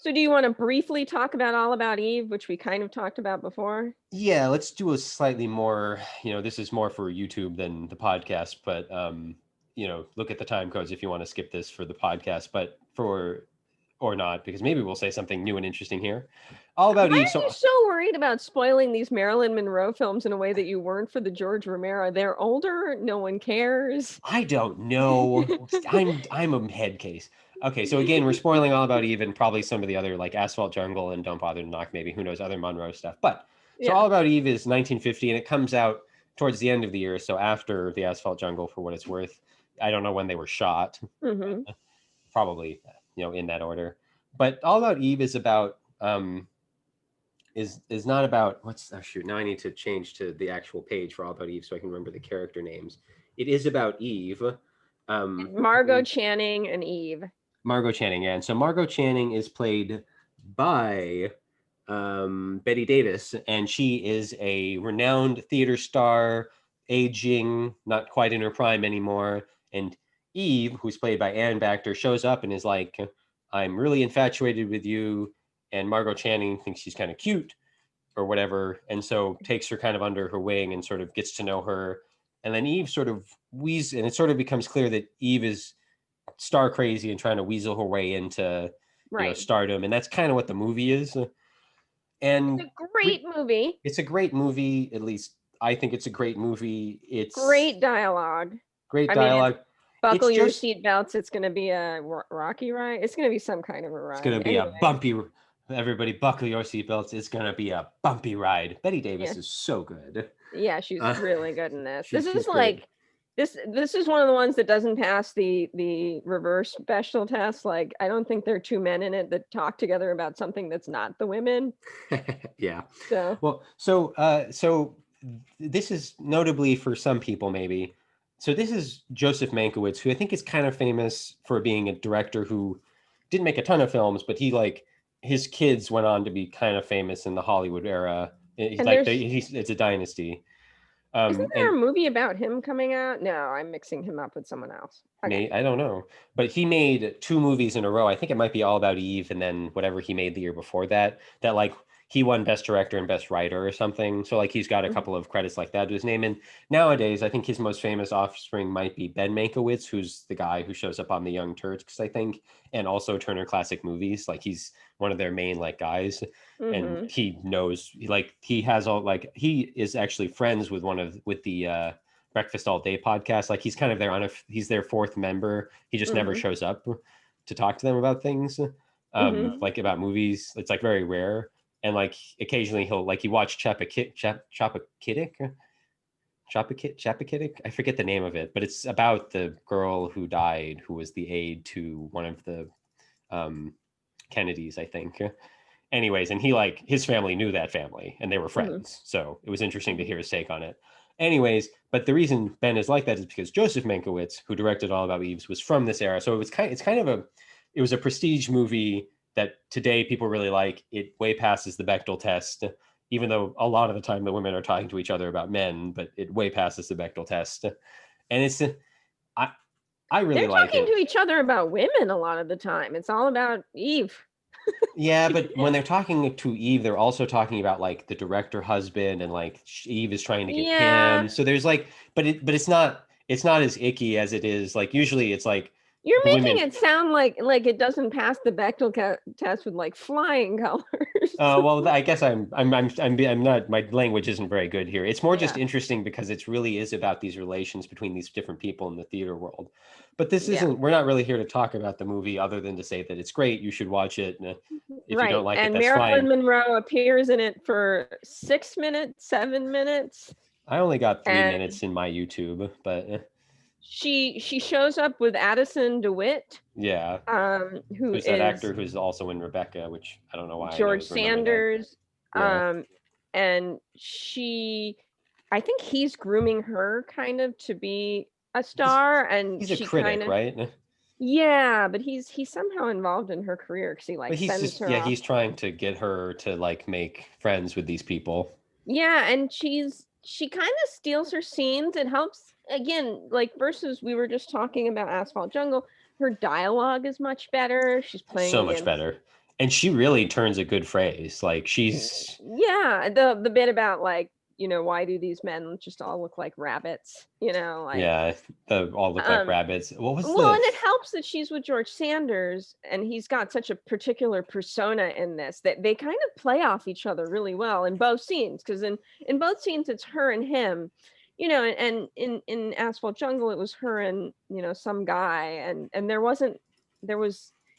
So do you want to briefly talk about All About Eve, which we kind of talked about before? Yeah, let's do a slightly more, this is more for YouTube than the podcast, but look at the time codes if you want to skip this for the podcast, but or not, because maybe we'll say something new and interesting here. All Why About Eve. are you So so worried about spoiling these Marilyn Monroe films in a way that you weren't for the George Romero? They're older, no one cares. I don't know. I'm a head case. Okay, so again, we're spoiling All About Eve and probably some of the other like Asphalt Jungle and Don't Bother to Knock, maybe who knows other Monroe stuff. But so Yeah. All About Eve is 1950 and it comes out towards the end of the year, so after the Asphalt Jungle for what it's worth. I don't know when they were shot. Mm-hmm. Probably in that order. But All About Eve is about is not about what's shoot, now I need to change to the actual page for All About Eve so I can remember the character names. It is about Eve. Margot Channing and Eve. Margot Channing, yeah. And so Margot Channing is played by Betty Davis, and she is a renowned theater star, aging, not quite in her prime anymore. And Eve, who's played by Ann Baxter, shows up and is like, I'm really infatuated with you. And Margot Channing thinks she's kind of cute or whatever. And so takes her kind of under her wing and sort of gets to know her. And then Eve sort of and it sort of becomes clear that Eve is star crazy and trying to weasel her way into Right. stardom. And that's kind of what the movie is. And It's a great movie. It's a great movie. At least I think it's a great movie. It's great dialogue. Great dialogue. Buckle your seatbelts. It's going to be a rocky ride. It's going to be some kind of a ride. It's going to be a bumpy. Everybody, buckle your seatbelts. It's going to be a bumpy ride. Betty Davis is so good. Yeah, she's really good in this. This is like this is one of the ones that doesn't pass the reverse Bechdel test. Like, I don't think there are two men in it that talk together about something that's not the women. Yeah. So well, so this is notably for some people maybe. So this is Joseph Mankiewicz, who I think is kind of famous for being a director who didn't make a ton of films, but his kids went on to be kind of famous in the Hollywood era. It's a dynasty. Isn't there a movie about him coming out? No, I'm mixing him up with someone else. Okay. I don't know. But he made 2 movies in a row. I think it might be All About Eve and then whatever he made the year before that like he won Best Director and Best Writer or something. So like he's got a couple of credits like that to his name. And nowadays, I think his most famous offspring might be Ben Mankiewicz, who's the guy who shows up on The Young Turks, I think, and also Turner Classic Movies. Like he's one of their main like guys. And he knows he has all he is actually friends with the Breakfast All Day podcast. Like he's kind of he's their 4th member. He just never shows up to talk to them about things, like about movies. It's like very rare. And like occasionally he'll he watched Chappaquiddick. I forget the name of it, but it's about the girl who died, who was the aide to one of the Kennedys, I think. Anyways, and his family knew that family and they were friends. So it was interesting to hear his take on it. Anyways, but the reason Ben is like that is because Joseph Mankiewicz, who directed All About Eve, was from this era. So it was a prestige movie that today people really like. It way passes the Bechdel test, even though a lot of the time the women are talking to each other about men, but it way passes the Bechdel test. And I really like it. They're talking to each other about women a lot of the time. It's all about Eve. Yeah, but when they're talking to Eve, they're also talking about like the director husband and like Eve is trying to get him. So there's but it's not as icky as it is. Like usually it's like you're making it sound like it doesn't pass the Bechdel test with like flying colors. Well, I guess I'm not. My language isn't very good here. It's more just interesting because it really is about these relations between these different people in the theater world. But this isn't. We're not really here to talk about the movie, other than to say that it's great. You should watch it. If you don't like it, that's fine. And Marilyn Monroe appears in it for 6 minutes, 7 minutes. I only got 3 minutes in my YouTube, but. She shows up with Addison DeWitt. Yeah. Who's that actor who's also in Rebecca, which I don't know why. George Sanders. And I think he's grooming her kind of to be a star, and he's a critic, right? Yeah, but he's somehow involved in her career because he sends her off. He's trying to get her to make friends with these people. Yeah, and she kind of steals her scenes. It helps again, versus we were just talking about Asphalt Jungle. Her dialogue is much better. She's playing so much better. And she really turns a good phrase. Like she's Yeah, the bit about like, why do these men just all look like rabbits? Like yeah, the all look like rabbits. What was well, the and it helps that she's with George Sanders and he's got such a particular persona in this that they kind of play off each other really well in both scenes, because in both scenes it's her and him, and in Asphalt Jungle it was her and some guy, and there was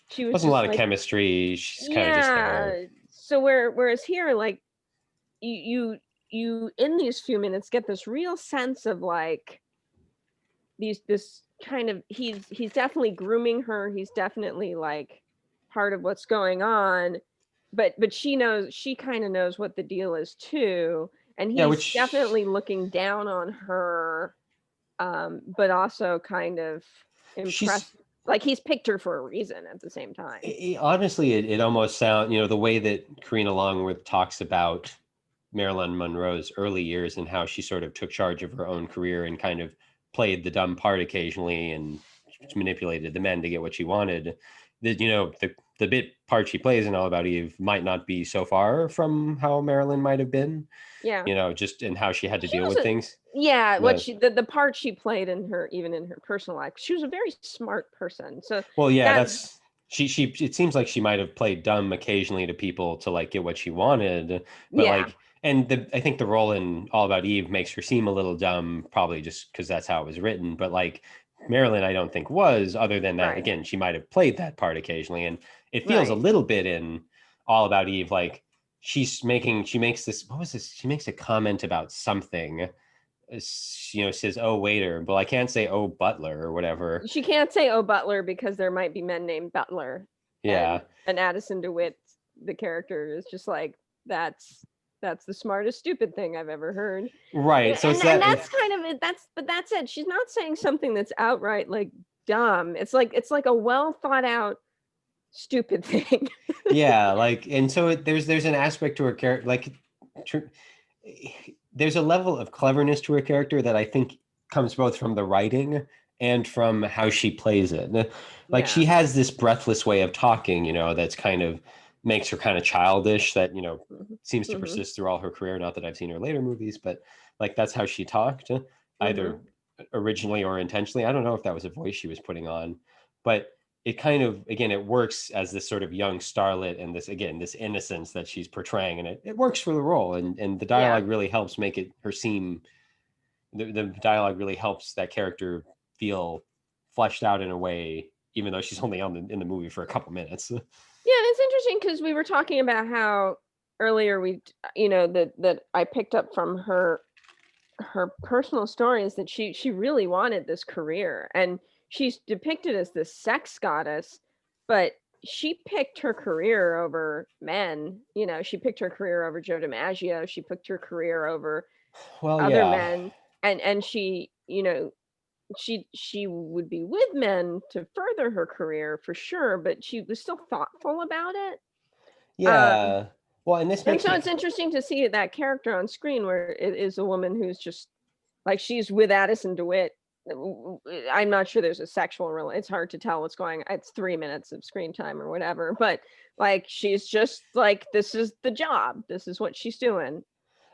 she was wasn't a lot just of like, chemistry. She's kind of just there. yeah. So whereas here, like, you in these few minutes get this real sense of like this kind of he's definitely grooming her. He's definitely like part of what's going on, but she kind of knows what the deal is too, and Yeah, he's which definitely looking down on her, but also kind of she's impressed, like he's picked her for a reason at the same time. honestly, it almost sounds, the way that Karina Longworth talks about Marilyn Monroe's early years and how she sort of took charge of her own career and kind of played the dumb part occasionally and manipulated the men to get what she wanted. The bit part she plays in All About Eve might not be so far from how Marilyn might have been, Yeah, just in how she had to she deal was with things. what But she the part she played in her, even in her personal life, she was a very smart person, so well, yeah, that that's she it seems like she might have played dumb occasionally to people to like get what she wanted, but yeah, like and I think the role in All About Eve makes her seem a little dumb, probably just because that's how it was written. But like Marilyn, I don't think was, other than that, right, again, she might have played that part occasionally. And it feels a right. little bit in All About Eve, like she makes this, what was this? She makes a comment about something, says, oh, waiter, but I can't say, oh, butler or whatever. She can't say, "Oh, Butler," because there might be men named Butler, Yeah. and Addison DeWitt, the character, is just like, that's the smartest stupid thing I've ever heard. Right. So And it's that. that's kind of it. That's it. She's not saying something that's outright like dumb. It's like a well thought out stupid thing. Yeah, like, and so there's an aspect to her character, like, tr- there's a level of cleverness to her character that I think comes both from the writing and from how she plays it. Like, Yeah. she has this breathless way of talking, that's kind of makes her kind of childish, that seems to Mm-hmm. persist through all her career. Not that I've seen her later movies, but like that's how she talked, Mm-hmm. either originally or intentionally. I don't know if that was a voice she was putting on, but it kind of, again, it works as this sort of young starlet and this innocence that she's portraying, and it works for the role, and the Yeah. dialogue really helps make it her seem, the dialogue really helps that character feel fleshed out in a way, even though she's only in the movie for a couple minutes. Yeah, and it's interesting because we were talking about how earlier that I picked up from her personal story is that she really wanted this career, and she's depicted as this sex goddess, but she picked her career over men. She picked her career over Joe DiMaggio. She picked her career over Well, other yeah. men, and she would be with men to further her career for sure, but she was still thoughtful about it. Um, Yeah. Well, and this and makes so me, it's interesting to see that character on screen where it is a woman who's just like, she's with Addison DeWitt. I'm not sure there's a sexual it's hard to tell what's going on. It's 3 minutes of screen time or whatever, but like she's just like, this is the job. This is what she's doing.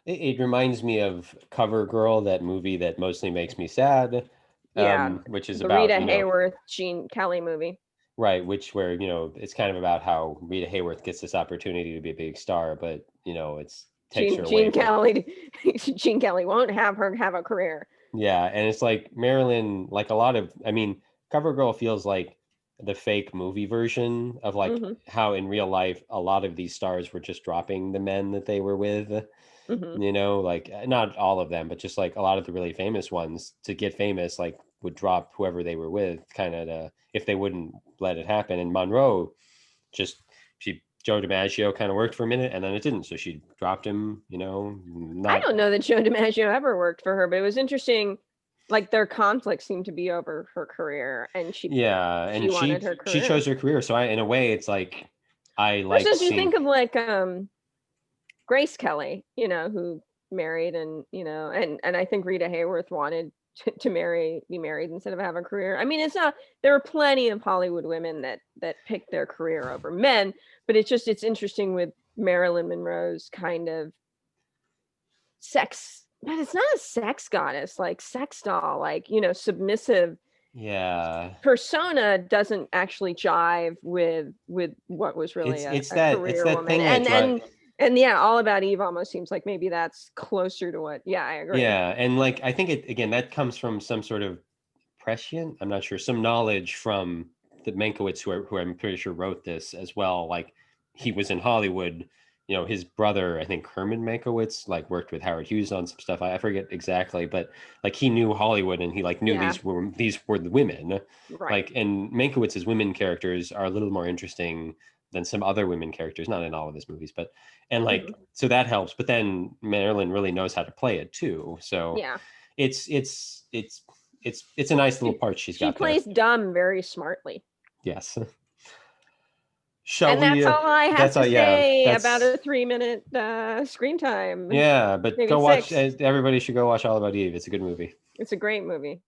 it reminds me of Cover Girl, that movie that mostly makes me sad, Yeah, which is the about, Rita Hayworth, Gene Kelly movie. right, which where, it's kind of about how Rita Hayworth gets this opportunity to be a big star, but, it's takes her away Gene from. Kelly, Gene Kelly won't have her have a career. Yeah, and it's like Marilyn, like a lot of, I mean, Cover Girl feels like the fake movie version of like Mm-hmm. how in real life a lot of these stars were just dropping the men that they were with, Mm-hmm. like not all of them, but just like a lot of the really famous ones to get famous, like would drop whoever they were with, kind of if they wouldn't let it happen. And Monroe just, Joe DiMaggio kind of worked for a minute and then it didn't. So she dropped him, I not. don't know that Joe DiMaggio ever worked for her, but it was interesting. Like their conflict seemed to be over her career, and Yeah. she And wanted her she career. chose her career. So in a way, it's like, I like Versus you seeing. think of like Grace Kelly, who married and and I think Rita Hayworth wanted to be married instead of have a career. I mean, it's not, there are plenty of Hollywood women that pick their career over men, but it's interesting with Marilyn Monroe's kind of sex, but it's not a sex goddess, like sex doll, like, submissive persona doesn't actually jive with what was really a career woman. And yeah, All About Eve almost seems like maybe that's closer to what. Yeah, I agree. Yeah, and like I think it again that comes from some sort of prescient, I'm not sure, some knowledge from the Mankiewicz who I'm pretty sure wrote this as well. Like he was in Hollywood, his brother, I think Herman Mankiewicz, like worked with Howard Hughes on some stuff. I forget exactly, but like he knew Hollywood and he like knew these were the women. Right. Like, and Mankiewicz's women characters are a little more interesting than some other women characters, not in all of his movies, but so that helps. But then Marilyn really knows how to play it too. So yeah, it's a nice little part she's got. She plays dumb very smartly. Yes. That's all I have to say about a 3-minute screen time. Yeah, but go watch. Everybody should go watch All About Eve. It's a good movie. It's a great movie.